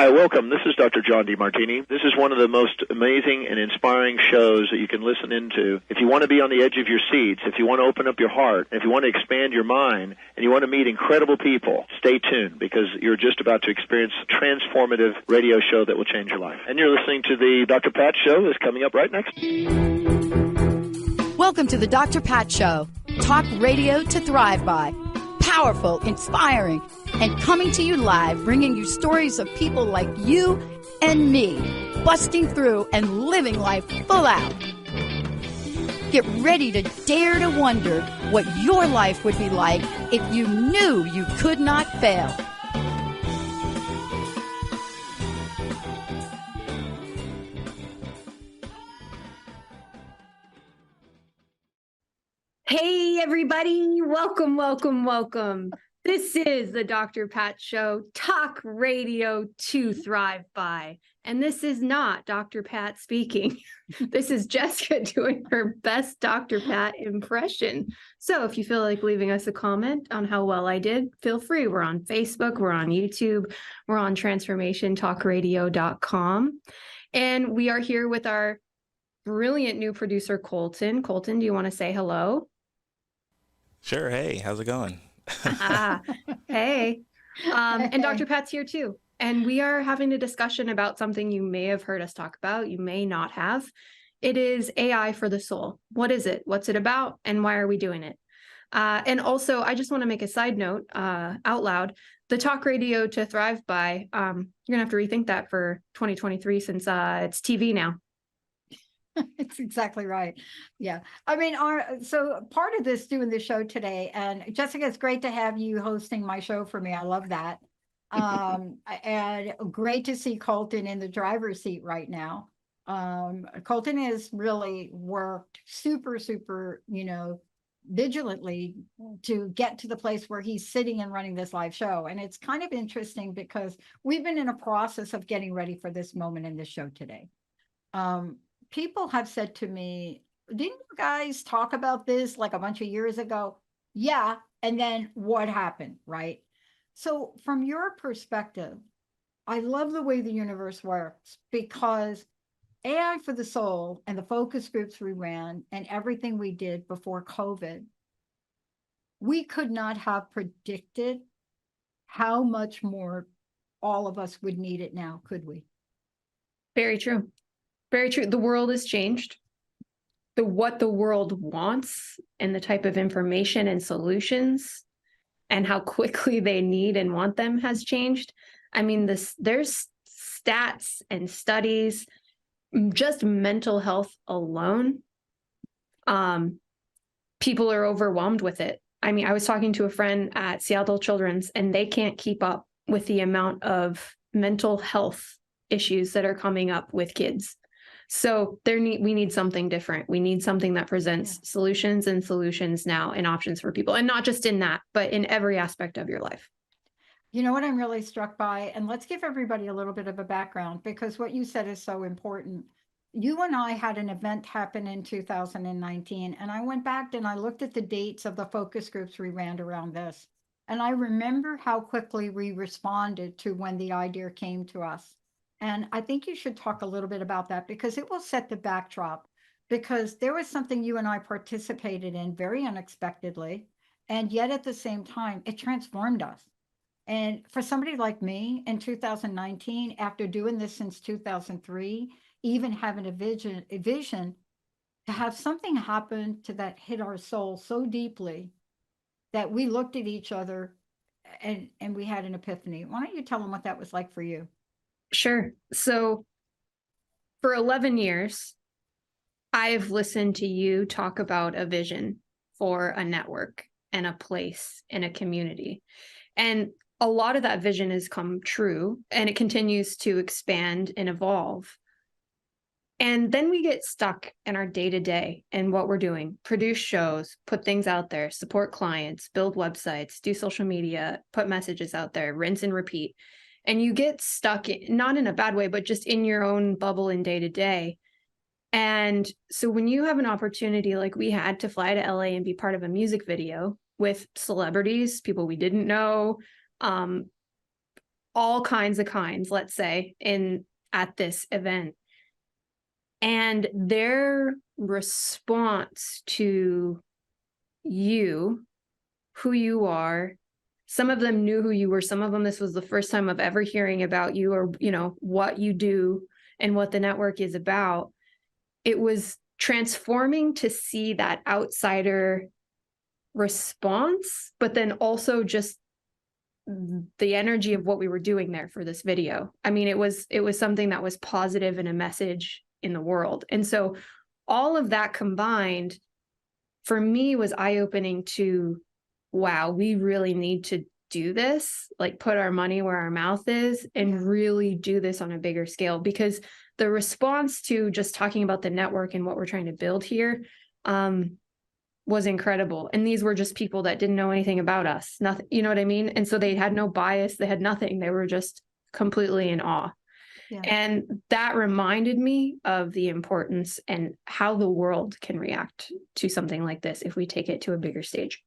Hi, welcome. This is Dr. John DeMartini. This is one of the most amazing and inspiring shows that you can listen into. If you want to be on the edge of your seats, if you want to open up your heart, if you want to expand your mind, and you want to meet incredible people, stay tuned because you're just about to experience a transformative radio show that will change your life. And you're listening to the Dr. Pat Show that's coming up right next. Welcome to the Dr. Pat Show. Talk radio to thrive by. Powerful, inspiring, and coming to you live, bringing you stories of people like you and me, busting through and living life full out. Get ready to dare to wonder what your life would be like if you knew you could not fail. Hey, everybody. Welcome, welcome, welcome. This is the Dr. Pat Show, talk radio to thrive by. And this is not Dr. Pat speaking. This is Jessica doing her best Dr. Pat impression. So if you feel like leaving us a comment on how well I did, feel free. We're on Facebook, we're on YouTube, we're on transformationtalkradio.com. And we are here with our brilliant new producer, Colton. Colton, do you want to say hello? Sure. Hey, how's it going? Hey. And Dr. Pat's here too. And we are having a discussion about something you may have heard us talk about. You may not have. It is AI for the soul. What is it? What's it about? And why are we doing it? And also, I just want to make a side note out loud. The talk radio to thrive by, you're going to have to rethink that for 2023 since it's TV now. It's exactly right. Yeah. I mean, so part of this doing the show today, and Jessica, it's great to have you hosting my show for me. I love that. And great to see Colton in the driver's seat right now. Colton has really worked super, vigilantly to get to the place where he's sitting and running this live show. And it's kind of interesting because we've been in a process of getting ready for this moment in the show today. People have said to me, didn't you guys talk about this like a bunch of years ago? Yeah. And then what happened, right? So from your perspective, I love the way the universe works because AI for the soul and the focus groups we ran and everything we did before COVID, we could not have predicted how much more all of us would need it now, could we? Very true. Very true. The world has changed. What the world wants and the type of information and solutions and how quickly they need and want them has changed. I mean, there's stats and studies, just mental health alone. People are overwhelmed with it. I mean, I was talking to a friend at Seattle Children's and they can't keep up with the amount of mental health issues that are coming up with kids. So we need something different. We need something that presents solutions now and options for people. And not just in that, but in every aspect of your life. You know what I'm really struck by? And let's give everybody a little bit of a background because what you said is so important. You and I had an event happen in 2019, and I went back and I looked at the dates of the focus groups we ran around this. And I remember how quickly we responded to when the idea came to us. And I think you should talk a little bit about that because it will set the backdrop because there was something you and I participated in very unexpectedly. And yet at the same time, it transformed us. And for somebody like me in 2019, after doing this since 2003, even having a vision to have something happen to that hit our soul so deeply that we looked at each other and we had an epiphany. Why don't you tell them what that was like for you? Sure. So for 11 years, I've listened to you talk about a vision for a network and a place and a community. And a lot of that vision has come true and it continues to expand and evolve. And then we get stuck in our day-to-day and what we're doing, produce shows, put things out there, support clients, build websites, do social media, put messages out there, rinse and repeat. And you get stuck, not in a bad way, but just in your own bubble in day to day. And so when you have an opportunity like we had to fly to LA and be part of a music video with celebrities, people we didn't know, all kinds of kinds, let's say, at this event. And their response to you, who you are, some of them knew who you were, some of them, this was the first time of ever hearing about you, or, you know, what you do and what the network is about. It was transforming to see that outsider response, but then also just the energy of what we were doing there for this video. I mean, it was something that was positive and a message in the world. And so all of that combined for me was eye-opening to, wow, we really need to do this, like put our money where our mouth is and really do this on a bigger scale, because the response to just talking about the network and what we're trying to build here was incredible. And these were just people that didn't know anything about us, nothing, you know what I mean? And so they had no bias, they had nothing. They were just completely in awe. Yeah. And that reminded me of the importance and how the world can react to something like this if we take it to a bigger stage.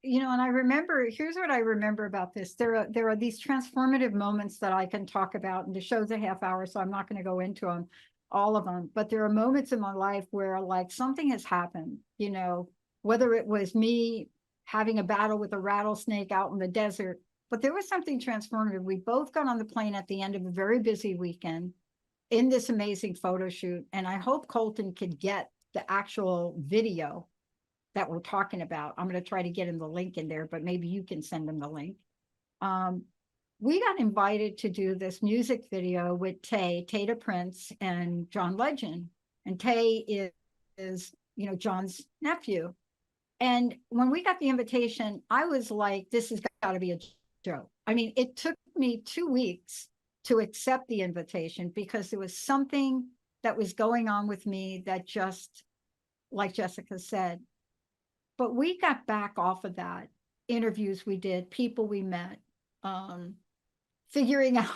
You know, and I remember, here's what I remember about this. There are these transformative moments that I can talk about, and the show's a half hour, so I'm not going to go into them, all of them. But there are moments in my life where like something has happened, you know, whether it was me having a battle with a rattlesnake out in the desert, but there was something transformative. We both got on the plane at the end of a very busy weekend in this amazing photo shoot. And I hope Colton could get the actual video that we're talking about. I'm going to try to get him the link in there, but maybe you can send him the link. We got invited to do this music video with Tata Prince and John Legend. And Tay is, you know, John's nephew. And when we got the invitation, I was like, this has got to be a joke. I mean, it took me 2 weeks to accept the invitation because there was something that was going on with me that just, like Jessica said. But we got back off of that, interviews we did, people we met, figuring out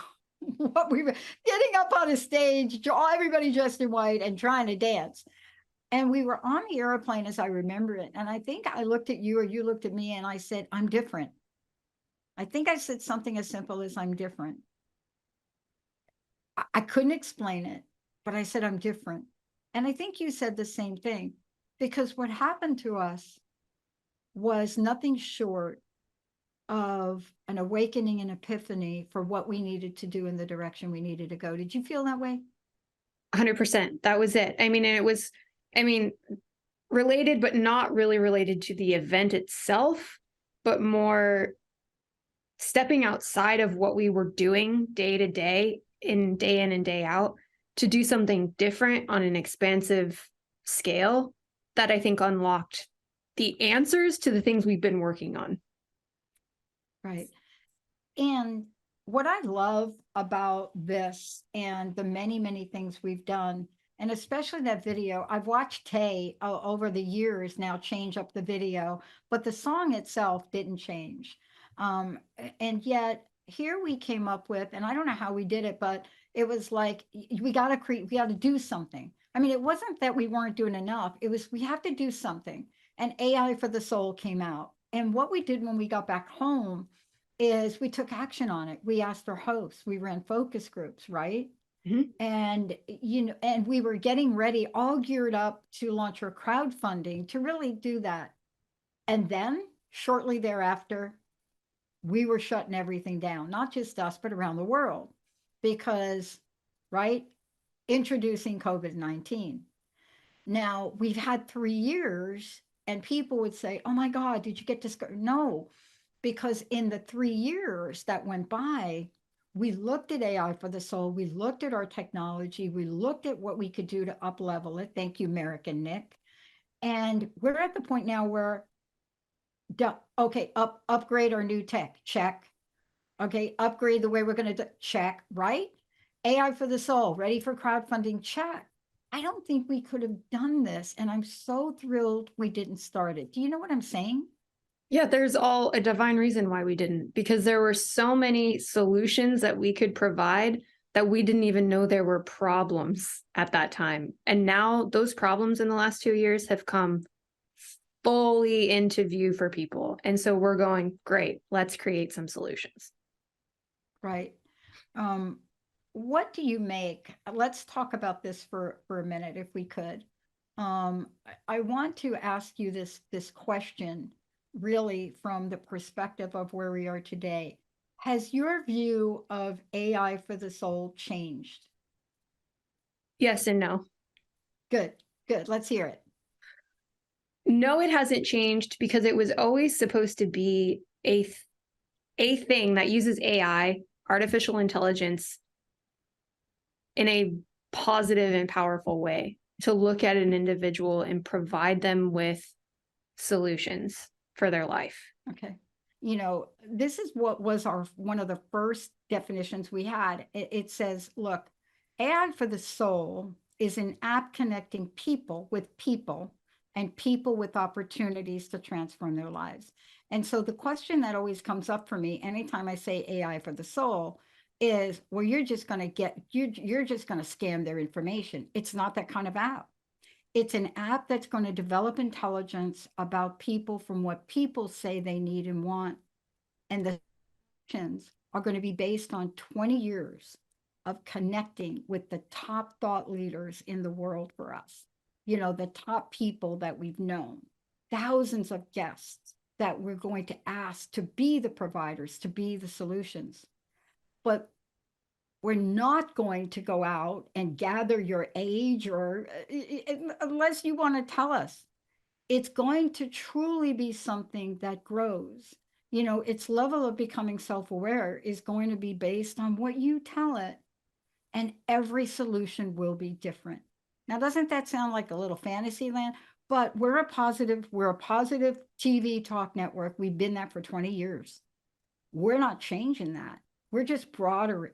what we were, getting up on a stage, everybody dressed in white and trying to dance. And we were on the airplane as I remember it. And I think I looked at you or you looked at me and I said, I'm different. I think I said something as simple as I'm different. I couldn't explain it, but I said, I'm different. And I think you said the same thing, because what happened to us was nothing short of an awakening and epiphany for what we needed to do in the direction we needed to go. Did you feel that way? 100%. That was it. I mean, and it was, related, but not really related to the event itself, but more stepping outside of what we were doing day to day, in and day out, to do something different on an expansive scale that I think unlocked the answers to the things we've been working on. Right. And what I love about this and the many, many things we've done, and especially that video, I've watched Tay over the years now change up the video, but the song itself didn't change. And yet here we came up with, and I don't know how we did it, but it was like, we got to do something. I mean, it wasn't that we weren't doing enough. It was, we have to do something. And AI for the Soul came out. And what we did when we got back home is we took action on it. We asked our hosts, we ran focus groups, right? Mm-hmm. And, you know, and we were getting ready, all geared up to launch our crowdfunding to really do that. And then shortly thereafter, we were shutting everything down, not just us, but around the world, because, right, introducing COVID-19. Now, we've had 3 years, and people would say, oh my God, did you get discouraged? No, because in the 3 years that went by, we looked at AI for the Soul, we looked at our technology, we looked at what we could do to up-level it. Thank you, Merrick and Nick. And we're at the point now where, okay, upgrade our new tech, check. Okay, upgrade the way we're going to check, right? AI for the Soul, ready for crowdfunding, check. I don't think we could have done this, and I'm so thrilled we didn't start it. Do you know what I'm saying? Yeah, there's all a divine reason why we didn't, because there were so many solutions that we could provide that we didn't even know there were problems at that time. And now those problems in the last 2 years have come fully into view for people. And so we're going, great, let's create some solutions. Right. Um, what do you make? Let's talk about this for a minute, if we could. I want to ask you this question, really from the perspective of where we are today. Has your view of AI for the soul changed? Yes and no. Good, good. Let's hear it. No, it hasn't changed because it was always supposed to be a thing that uses AI, artificial intelligence, in a positive and powerful way to look at an individual and provide them with solutions for their life. Okay. You know, this is what was our one of the first definitions we had. It says, look, AI for the soul is an app connecting people with people and people with opportunities to transform their lives. And so the question that always comes up for me anytime I say AI for the soul is, well, you're just going to you're just going to scam their information. It's not that kind of app. It's an app that's going to develop intelligence about people from what people say they need and want. And the solutions are going to be based on 20 years of connecting with the top thought leaders in the world for us. You know, the top people that we've known, thousands of guests that we're going to ask to be the providers, to be the solutions. But we're not going to go out and gather your age or unless you want to tell us. It's going to truly be something that grows. You know, its level of becoming self-aware is going to be based on what you tell it, and every solution will be different. Now, doesn't that sound like a little fantasy land? But we're a positive TV talk network. We've been that for 20 years. We're not changing that. We're just broader.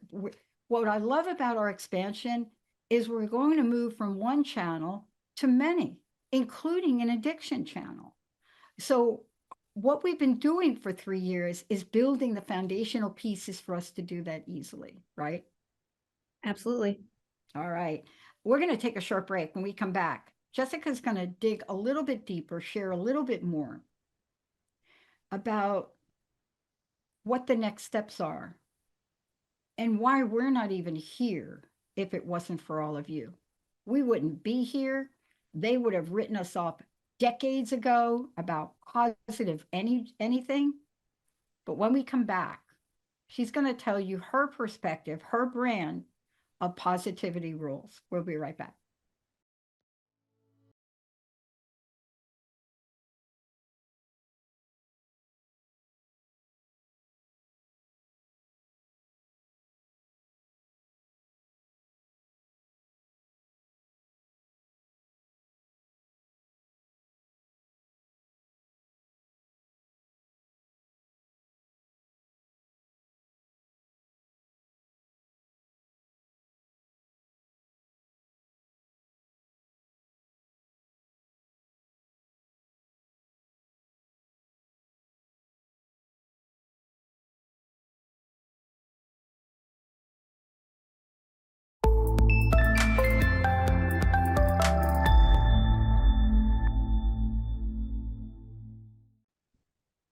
What I love about our expansion is we're going to move from one channel to many, including an addiction channel. So what we've been doing for 3 years is building the foundational pieces for us to do that easily, right? Absolutely. All right. We're going to take a short break. When we come back, Jessica's going to dig a little bit deeper, share a little bit more about what the next steps are and why we're not even here if it wasn't for all of you. We wouldn't be here. They would have written us off decades ago about positive anything. But when we come back, she's going to tell you her perspective, her brand of positivity rules. We'll be right back.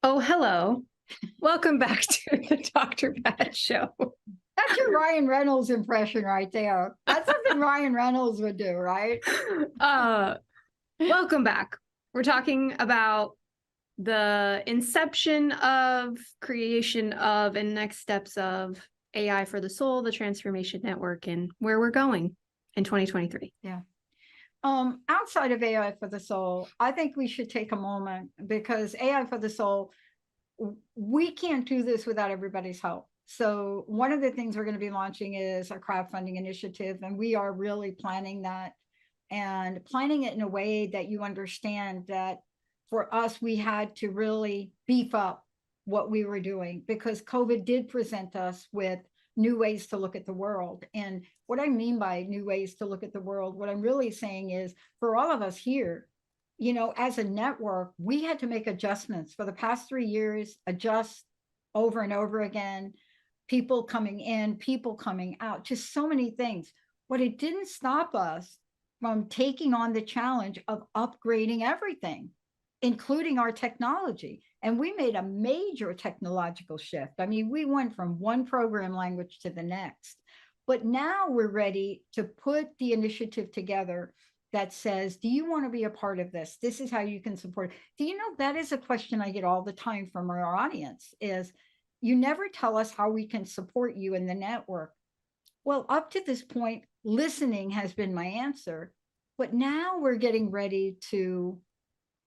Oh, hello. Welcome back to the Dr. Pat Show. That's your Ryan Reynolds impression right there. That's something Ryan Reynolds would do, right? Welcome back. We're talking about the inception of, creation of, and next steps of AI for the Soul, the Transformation Network, and where we're going in 2023. Yeah. Outside of AI for the Soul, I think we should take a moment because AI for the Soul, we can't do this without everybody's help. So one of the things we're going to be launching is a crowdfunding initiative, and we are really planning that and planning it in a way that you understand that for us, we had to really beef up what we were doing because COVID did present us with new ways to look at the world. And what I mean by new ways to look at the world, what I'm really saying is for all of us here, you know, as a network, we had to make adjustments for the past 3 years, adjust over and over again, people coming in, people coming out, just so many things. But it didn't stop us from taking on the challenge of upgrading everything. including our technology. And we made a major technological shift. I mean, we went from one program language to the next. But now we're ready to put the initiative together that says, do you want to be a part of this? This is how you can support. Do you know, that is a question I get all the time from our audience is, you never tell us how we can support you in the network. Well, up to this point, listening has been my answer. But now we're getting ready to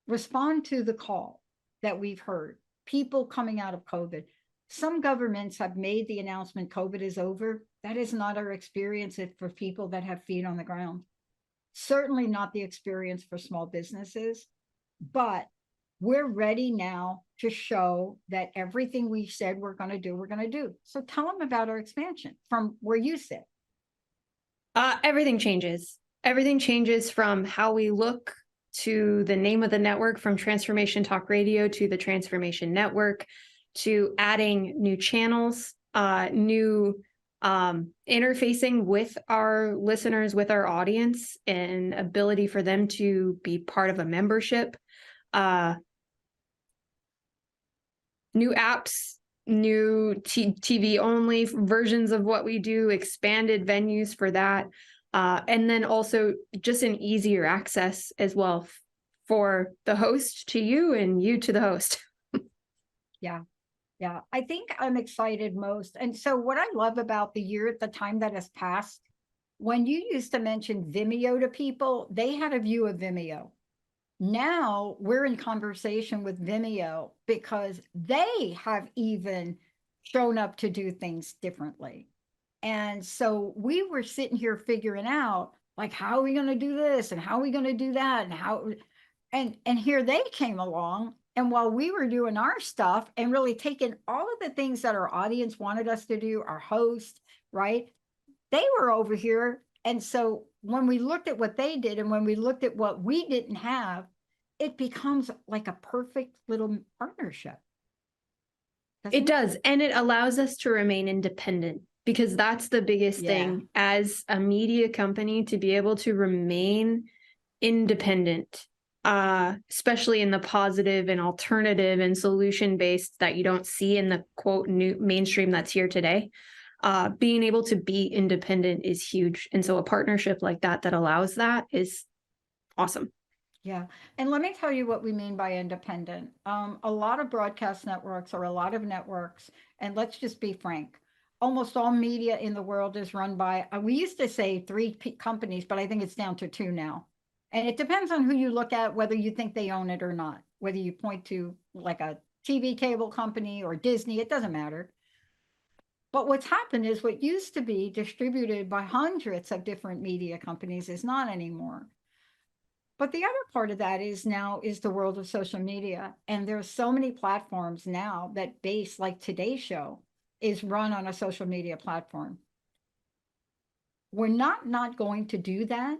respond to the call that we've heard. People coming out of COVID. Some governments have made the announcement COVID is over. That is not our experience for people that have feet on the ground. Certainly not the experience for small businesses, but we're ready now to show that everything we said we're going to do, we're going to do. So tell them about our expansion from where you sit. Everything changes. Everything changes from how we look to the name of the network, from Transformation Talk Radio to the Transformation Network, to adding new channels, new interfacing with our listeners, with our audience, and ability for them to be part of a membership, new apps, new TV only versions of what we do, expanded venues for that. And then also just an easier access as well for the host to you and you to the host. Yeah. Yeah. I think I'm excited most. And so what I love about the time that has passed, when you used to mention Vimeo to people, they had a view of Vimeo. Now we're in conversation with Vimeo because they have even shown up to do things differently. And so we were sitting here figuring out, like, how are we going to do this? And how are we going to do that? And here they came along. And while we were doing our stuff and really taking all of the things that our audience wanted us to do, our host, right? They were over here. And so when we looked at what they did and when we looked at what we didn't have, it becomes like a perfect little partnership. It does. And it allows us to remain independent, because that's the biggest thing as a media company, to be able to remain independent, especially in the positive and alternative and solution-based that you don't see in the quote new mainstream that's here today. Being able to be independent is huge. And so a partnership like that allows that is awesome. Yeah. And let me tell you what we mean by independent. A lot of broadcast networks, or a lot of networks, and let's just be frank, almost all media in the world is run by, we used to say 3 companies, but I think it's down to 2 now. And it depends on who you look at, whether you think they own it or not, whether you point to like a TV cable company or Disney, it doesn't matter. But what's happened is what used to be distributed by hundreds of different media companies is not anymore. But the other part of that is now is the world of social media. And there's so many platforms now that base, like today's show, is run on a social media platform. We're not going to do that,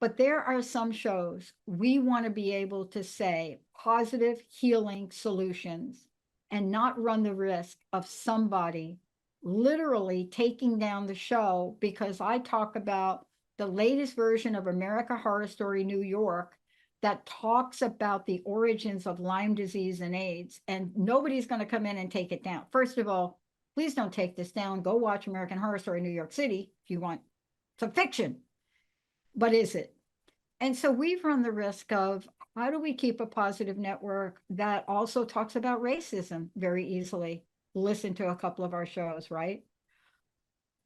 but there are some shows we want to be able to say positive healing solutions and not run the risk of somebody literally taking down the show because I talk about the latest version of American Horror Story New York that talks about the origins of Lyme disease and AIDS, and nobody's going to come in and take it down. First of all, please don't take this down. Go watch American Horror Story New York City if you want. It's a fiction, but is it? And so we've run the risk of how do we keep a positive network that also talks about racism very easily? Listen to a couple of our shows, right?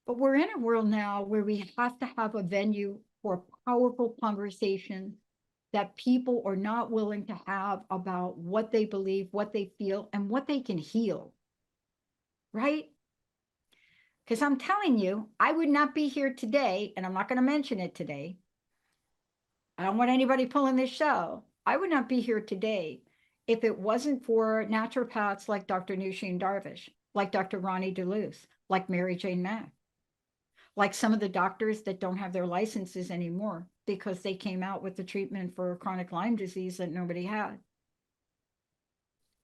But we're in a world now where we have to have a venue for powerful conversation that people are not willing to have about what they believe, what they feel, and what they can heal, right? Because I'm telling you, I would not be here today, and I'm not going to mention it today. I don't want anybody pulling this show. I would not be here today if it wasn't for naturopaths like Dr. Nushin Darvish, like Dr. Ronnie Duluth, like Mary Jane Mack, like some of the doctors that don't have their licenses anymore because they came out with the treatment for chronic Lyme disease that nobody had.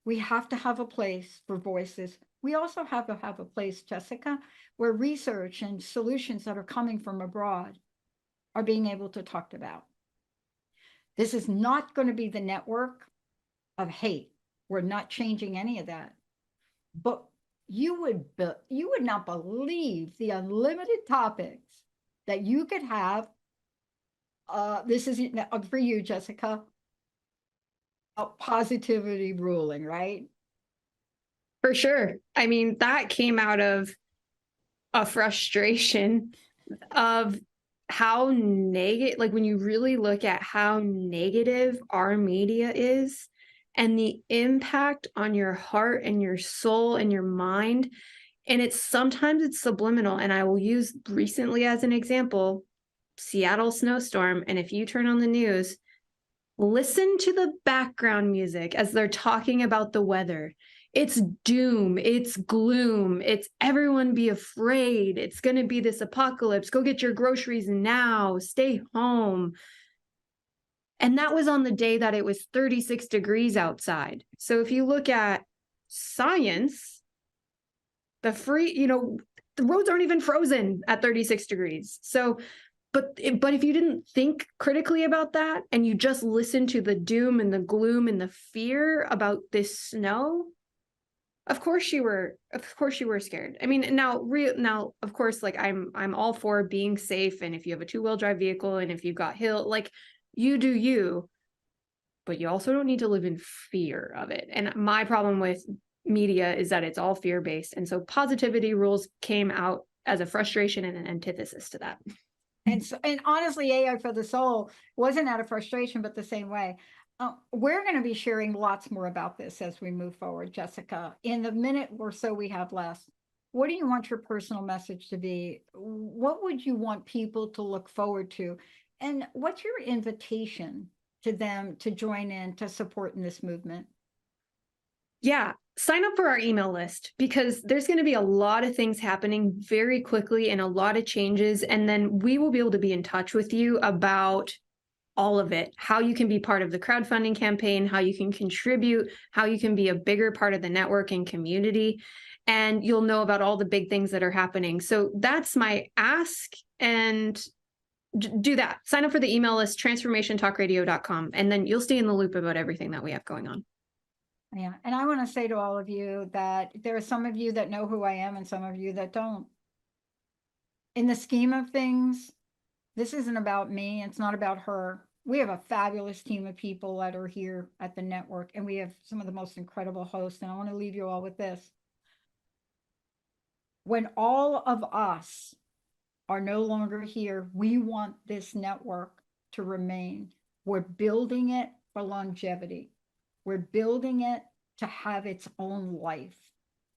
We have to have a place for voices. We also have to have a place, Jessica, where research and solutions that are coming from abroad are being able to talk about. This is not going to be the network of hate. We're not changing any of that. But you would not believe the unlimited topics that you could have. This is for you, Jessica. Positivity ruling, right? For sure. I mean, that came out of a frustration of how negative, like when you really look at how negative our media is and the impact on your heart and your soul and your mind. And sometimes it's subliminal. And I will use recently as an example, Seattle snowstorm. And if you turn on the news, listen to the background music as they're talking about the weather. It's doom, it's gloom, it's everyone be afraid. It's going to be this apocalypse. Go get your groceries now, stay home. And that was on the day that it was 36 degrees outside. So if you look at science, the roads aren't even frozen at 36 degrees. So But if you didn't think critically about that and you just listened to the doom and the gloom and the fear about this snow, of course you were scared. I mean, now of course, like I'm all for being safe, and if you have a 2-wheel drive vehicle and if you've got hill, like you do you, but you also don't need to live in fear of it. And my problem with media is that it's all fear-based. And so positivity rules came out as a frustration and an antithesis to that. And honestly, AI for the Soul wasn't out of frustration, but the same way. We're going to be sharing lots more about this as we move forward, Jessica. In the minute or so we have left, what do you want your personal message to be? What would you want people to look forward to? And what's your invitation to them to join in, to support in this movement? Yeah, sign up for our email list, because there's going to be a lot of things happening very quickly and a lot of changes. And then we will be able to be in touch with you about all of it, how you can be part of the crowdfunding campaign, how you can contribute, how you can be a bigger part of the network and community. And you'll know about all the big things that are happening. So that's my ask. And do that. Sign up for the email list, transformationtalkradio.com, and then you'll stay in the loop about everything that we have going on. Yeah. And I want to say to all of you that there are some of you that know who I am and some of you that don't. In the scheme of things, this isn't about me. It's not about her. We have a fabulous team of people that are here at the network, and we have some of the most incredible hosts. And I want to leave you all with this. When all of us are no longer here, we want this network to remain. We're building it for longevity. We're building it to have its own life,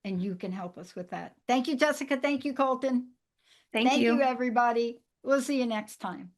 and you can help us with that. Thank you, Jessica. Thank you, Colton. Thank you, everybody. We'll see you next time.